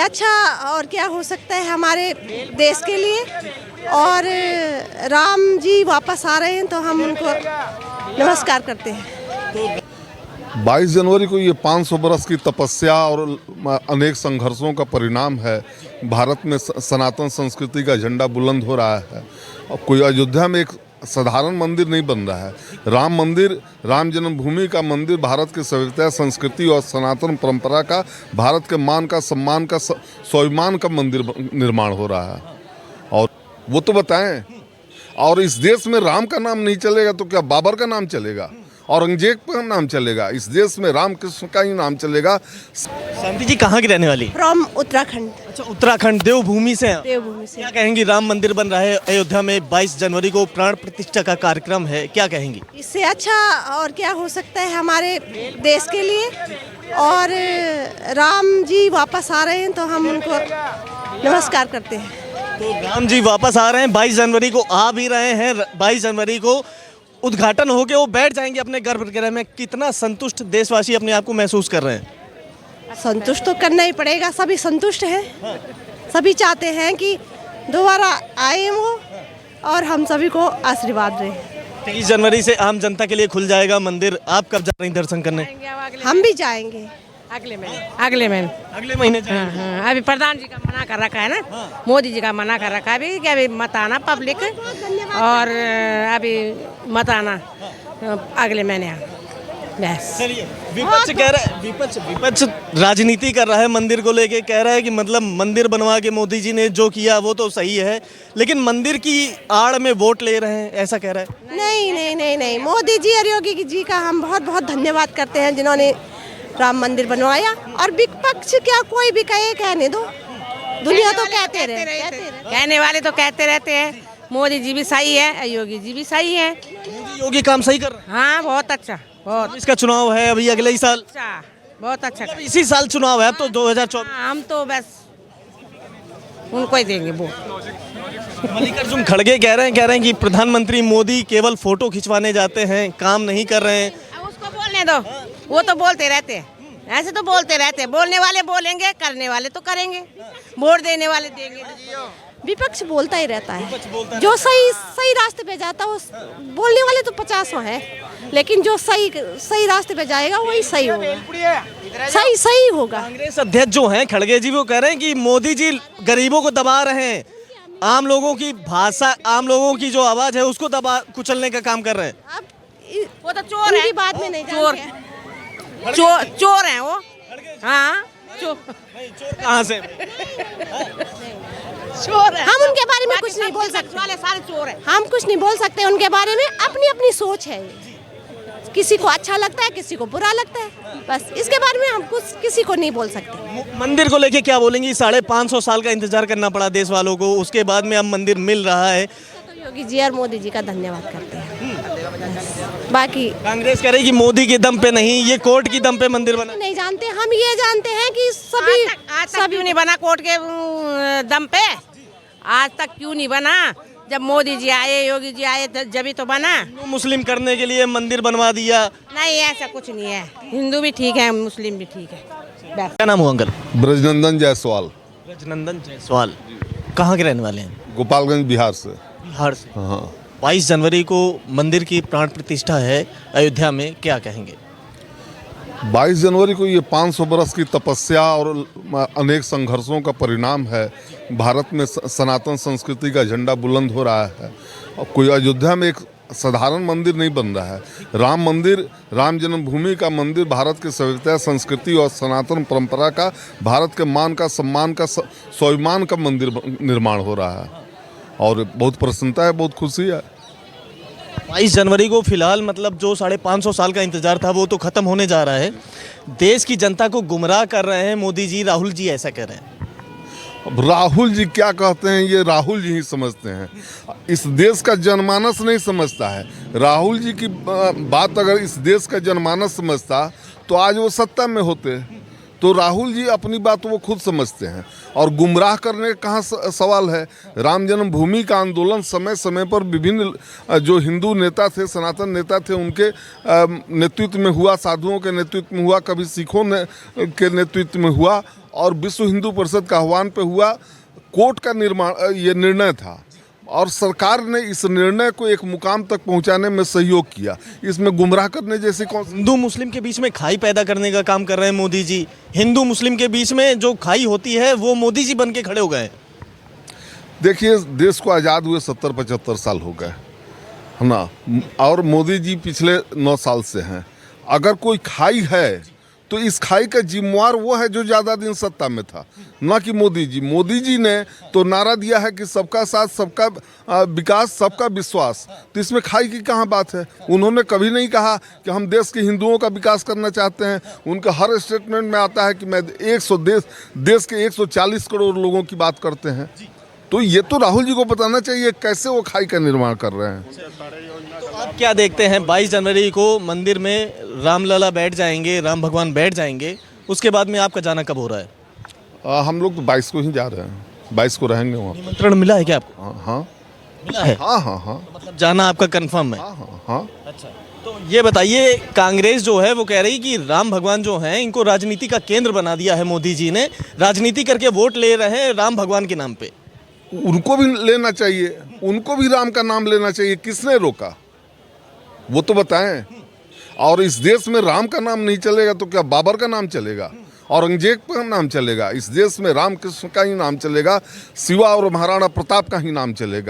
अच्छा और क्या हो सकता है हमारे देश के लिए। और राम जी वापस आ रहे हैं तो हम उनको नमस्कार करते हैं। 22 जनवरी को ये 500 बरस की तपस्या और अनेक संघर्षों का परिणाम है। भारत में सनातन संस्कृति का झंडा बुलंद हो रहा है। और कोई अयोध्या में एक साधारण मंदिर नहीं बन रहा है। राम मंदिर, राम जन्मभूमि का मंदिर भारत की सभ्यता, संस्कृति और सनातन परंपरा का, भारत के मान का, सम्मान का, स्वाभिमान का मंदिर निर्माण हो रहा है। और वो तो बताएं, और इस देश में राम का नाम नहीं चलेगा तो क्या बाबर का नाम चलेगा, औरंगजेब का नाम चलेगा? इस देश में राम कृष्ण का ही नाम चलेगा। शांति जी कहाँ की रहने वाली? फ्रॉम उत्तराखंड। अच्छा, उत्तराखंड देवभूमि से हैं। देवभूमि से। क्या कहेंगी, राम मंदिर बन रहा है अयोध्या में, 22 जनवरी को प्राण प्रतिष्ठा का कार्यक्रम है, क्या कहेंगी? इससे अच्छा और क्या हो सकता है हमारे देश के लिए। और राम जी वापस आ रहे हैं तो हम उनको नमस्कार करते हैं। तो राम जी वापस आ रहे हैं, 22 जनवरी को आ भी रहे हैं। 22 जनवरी को उद्घाटन होके वो बैठ जाएंगे अपने गर्भगृह में। कितना संतुष्ट देशवासी अपने आप को महसूस कर रहे हैं? संतुष्ट तो करना ही पड़ेगा, सभी संतुष्ट हैं। सभी चाहते हैं कि दोबारा आए वो और हम सभी को आशीर्वाद दें। 23 जनवरी से आम जनता के लिए खुल जाएगा मंदिर। आप कब जा रही हैं दर्शन करने? हम भी जाएंगे अगले महीने जाएंगे। हाँ, अभी प्रधान जी का मना कर रखा है ना, मोदी जी का मना कर रखा है अभी कि अभी मत आना पब्लिक, और अभी मत आना अगले महीने। बस चलिए, विपक्ष कह रहा है, विपक्ष राजनीति कर रहा है मंदिर को लेके। कह रहा है कि मतलब मंदिर बनवा के मोदी जी ने जो किया वो तो सही है, लेकिन मंदिर की आड़ में वोट ले रहे हैं, ऐसा कह रहा है। नहीं नहीं नहीं नहीं, मोदी जी और योगी जी का हम बहुत बहुत धन्यवाद करते हैं जिन्होंने राम मंदिर बनवाया। और विपक्ष क्या, कोई भी कहे, कहने दो, दुनिया तो कहते रहे। कहने वाले तो कहते रहते हैं। मोदी जी भी सही है, योगी जी भी सही है। योगी काम सही कर रहे हैं। हाँ, बहुत अच्छा, बहुत इसका चुनाव है अभी अगले ही साल, अच्छा, बहुत अच्छा। मतलब इसी साल चुनाव है अब तो 2024। हम तो बस उनको ही देंगे वोट। मल्लिकार्जुन खड़गे कह रहे हैं कि प्रधानमंत्री मोदी केवल फोटो खिंचवाने जाते हैं, काम नहीं कर रहे हैं। उसको बोलने दो, वो तो बोलते रहते हैं, ऐसे तो बोलते रहते हैं। बोलने वाले बोलेंगे, करने वाले तो करेंगे, वोट देने वाले देंगे। विपक्ष बोलता ही रहता है। जो सही रास्ते पे जाता है, बोलने वाले तो 50 हैं, लेकिन जो सही रास्ते पे जाएगा वही सही होगा, सही होगा। कांग्रेस अध्यक्ष जो हैं खड़गे जी, वो कह रहे हैं कि मोदी जी गरीबों को दबा रहे हैं, आम लोगों की भाषा, आम लोगों की जो आवाज है उसको दबा कुचलने का काम कर रहे हैं। अब वो तो चोर है, बाद में नहीं चोर चोर है वो। हाँ, चोर कहाँ से? चोर है। हम उनके बारे में कुछ नहीं बोल सकते, वाले सारे चोर है। हम कुछ नहीं बोल सकते उनके बारे में। अपनी अपनी सोच है, किसी को अच्छा लगता है, किसी को बुरा लगता है, बस इसके बारे में हम कुछ किसी को नहीं बोल सकते। मंदिर को लेके क्या बोलेंगी? 550 साल का इंतजार करना पड़ा देश वालों को, उसके बाद में अब मंदिर मिल रहा है। तो योगी जी और मोदी जी का धन्यवाद करते हैं। बाकी कांग्रेस कह रही कि मोदी के दम पे नहीं, ये कोर्ट की दम पे मंदिर बना। नहीं जानते, हम ये जानते हैं कि सभी आज तक क्यों नहीं बना कोर्ट के दम पे? आज तक क्यों नहीं बना? जब मोदी जी आए, योगी जी आए, जब तो बना। हिंदू मुस्लिम करने के लिए मंदिर बनवा दिया। नहीं, ऐसा कुछ नहीं है। हिंदू भी ठीक है, मुस्लिम भी ठीक है। बस। क्या नाम हुआ अंकल? ब्रजनंदन जायसवाल, ब्रजनंदन जायसवाल। कहाँ के रहने वाले हैं? गोपालगंज, बिहार से। बिहार से। हाँ, 22 जनवरी को मंदिर की प्राण प्रतिष्ठा है अयोध्या में, क्या कहेंगे? 22 जनवरी को ये 500 बरस की तपस्या और अनेक संघर्षों का परिणाम है। भारत में सनातन संस्कृति का झंडा बुलंद हो रहा है। और कोई अयोध्या में एक साधारण मंदिर नहीं बन रहा है। राम मंदिर, राम जन्मभूमि का मंदिर भारत की सभ्यता, संस्कृति और सनातन परंपरा का, भारत के मान का, सम्मान का, स्वाभिमान का मंदिर निर्माण हो रहा है। और बहुत प्रसन्नता है, बहुत खुशी है। 22 जनवरी को फिलहाल मतलब जो 550 साल का इंतजार था वो तो खत्म होने जा रहा है। देश की जनता को गुमराह कर रहे हैं मोदी जी, राहुल जी ऐसा कह रहे हैं। अब राहुल जी क्या कहते हैं, ये राहुल जी ही समझते हैं। इस देश का जनमानस नहीं समझता है। राहुल जी की बात अगर इस देश का जनमानस समझता तो आज वो सत्ता में होते। तो राहुल जी अपनी बात वो खुद समझते हैं, और गुमराह करने का कहाँ सवाल है। राम जन्मभूमि का आंदोलन समय समय पर विभिन्न जो हिंदू नेता थे, सनातन नेता थे, उनके नेतृत्व में हुआ, साधुओं के नेतृत्व में हुआ, कभी सिखों के नेतृत्व में हुआ, और विश्व हिंदू परिषद का आह्वान पे हुआ। कोर्ट का ये निर्णय था और सरकार ने इस निर्णय को एक मुकाम तक पहुंचाने में सहयोग किया। इसमें गुमराह करने जैसी कौन सी हिंदू मुस्लिम के बीच में खाई पैदा करने का काम कर रहे हैं मोदी जी। हिंदू मुस्लिम के बीच में जो खाई होती है वो मोदी जी बन के खड़े हो गए। देखिए, देश को आज़ाद हुए 70-75 साल हो गए, है ना, और मोदी जी पिछले 9 साल से हैं। अगर कोई खाई है तो इस खाई का जिम्मेवार वो है जो ज़्यादा दिन सत्ता में था, ना कि मोदी जी। मोदी जी ने तो नारा दिया है कि सबका साथ, सबका विकास, सबका विश्वास। तो इसमें खाई की कहाँ बात है? उन्होंने कभी नहीं कहा कि हम देश के हिंदुओं का विकास करना चाहते हैं। उनका हर स्टेटमेंट में आता है कि मैं देश के 140 करोड़ लोगों की बात करते हैं। तो ये तो राहुल जी को बताना चाहिए कैसे वो खाई का निर्माण कर रहे हैं। तो आप क्या देखते हैं 22 जनवरी को मंदिर में रामलला बैठ जाएंगे, राम भगवान बैठ जाएंगे, उसके बाद में आपका जाना कब हो रहा है? हम लोग तो 22 को ही जा रहे हैं, 22 को रहेंगे वहाँ। निमंत्रण मिला है क्या आपको? हाँ मिला है। हाँ। मतलब जाना आपका कंफर्म है? हाँ। अच्छा, तो ये बताइए, कांग्रेस जो है वो कह रही कि राम भगवान जो हैं इनको राजनीति का केंद्र बना दिया है मोदी जी ने, राजनीति करके वोट ले रहे हैं राम भगवान के नाम पे। उनको भी लेना चाहिए, उनको भी राम का नाम लेना चाहिए। किसने रोका वो तो बताएं। और इस देश में राम का नाम नहीं चलेगा तो क्या बाबर का नाम चलेगा, औरंगजेब का नाम चलेगा? इस देश में राम कृष्ण का ही नाम चलेगा, शिवा और महाराणा प्रताप का ही नाम चलेगा।